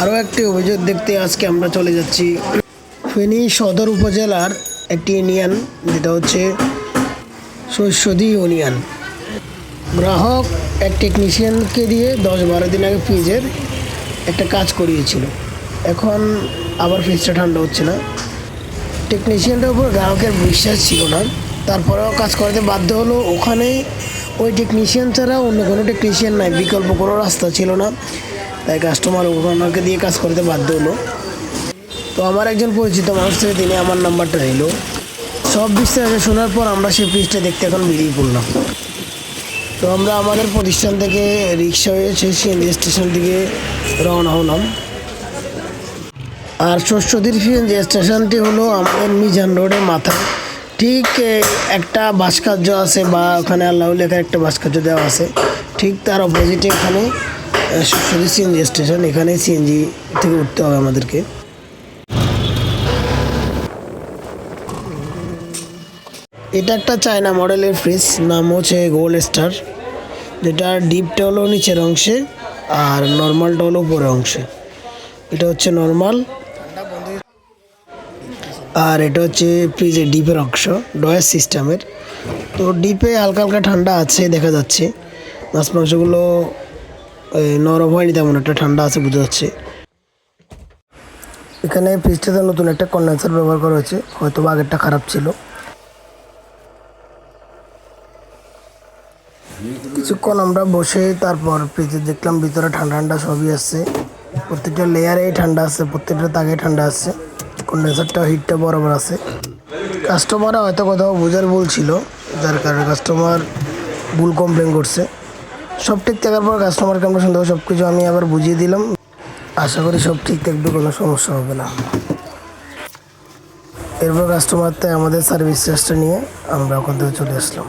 আরও একটি অভিযোগ দেখতে আজকে আমরা চলে যাচ্ছি ফেনী সদর উপজেলার একটি ইউনিয়ন, যেটা হচ্ছে শস্যদী ইউনিয়ন। গ্রাহক এক টেকনিশিয়ানকে দিয়ে 10-12 দিন আগে ফ্রিজের একটা কাজ করিয়েছিল। এখন আবার ফ্রিজটা ঠান্ডা হচ্ছে না। টেকনিশিয়ানটার উপর গ্রাহকের বিশ্বাস ছিল না, তারপরেও কাজ করতে বাধ্য হলো। ওখানে ওই টেকনিশিয়ান ছাড়া অন্য কোনো টেকনিশিয়ান নাই, বিকল্প কোনো রাস্তা ছিল না, তাই কাস্টমার ওনাকে দিয়ে কাজ করতে বাধ্য হলো। তো আমার একজন পরিচিত মানুষ থেকে তিনি আমার নাম্বারটা নিল। সব বিস্তারিত শোনার পর আমরা সেই ফ্রিজটা দেখতে এখন বেরিয়ে পড়লাম। তো আমরা আমাদের প্রতিষ্ঠান থেকে রিক্সা হয়ে সেই সিএনজি স্টেশন দিকে রওনা হলাম। আর শস্যদীর সিএনজি স্টেশনটি হলো আমাদের মিজান রোডের মাথায়। ঠিক একটা ভাস্কর্য আছে, বা ওখানে আল্লাহ লেখার একটা ভাস্কর্য দেওয়া আছে, ঠিক তার অপোজিটে এখানে শস্যদী সিএনজি স্টেশন। এখানে সিএনজি থেকে উঠতে হবে আমাদেরকে। এটা একটা চায়না মডেলের ফ্রিজ, নাম হচ্ছে গোল্ড স্টার, যেটা ডিপটা হলো নিচের অংশে আর নর্মালটা হলো উপরের অংশে। এটা হচ্ছে নর্মাল, আর এটা হচ্ছে ফ্রিজের ডিপের অংশ, ডয়েস সিস্টেমের। তো ডিপে হালকা হালকা ঠান্ডা আছে দেখা যাচ্ছে, মাছ মাংসগুলো নরম হয়নি, তেমন একটা ঠান্ডা আছে বোঝা যাচ্ছে। এখানে ফ্রিজটাতে নতুন একটা কন্ডেন্সার ব্যবহার করা হয়েছে, হয়তো আগেরটা খারাপ ছিল। কিছুক্ষণ আমরা বসে তারপর ফ্রিজে দেখলাম ভিতরে ঠান্ডা ঠান্ডা সবই আছে, প্রত্যেকটা লেয়ারেই ঠান্ডা আছে, প্রত্যেকটা তাকে ঠান্ডা আছে, কন্ডেন্সারটা হিটটা বরাবর আছে। কাস্টমাররা হয়তো কোথাও বোঝার ভুল ছিল, যার কারণে কাস্টমার ভুল কমপ্লেন করছে। সব ঠিক থাকার পর কাস্টমারকে আমরা সুন্দর সব কিছু আমি আবার বুঝিয়ে দিলাম। আশা করি সব ঠিক থাকবে, কোনো সমস্যা হবে না। এরপর কাস্টমার থেকে আমাদের সার্ভিস চার্জটা নিয়ে আমরা ওখান থেকে চলে আসলাম।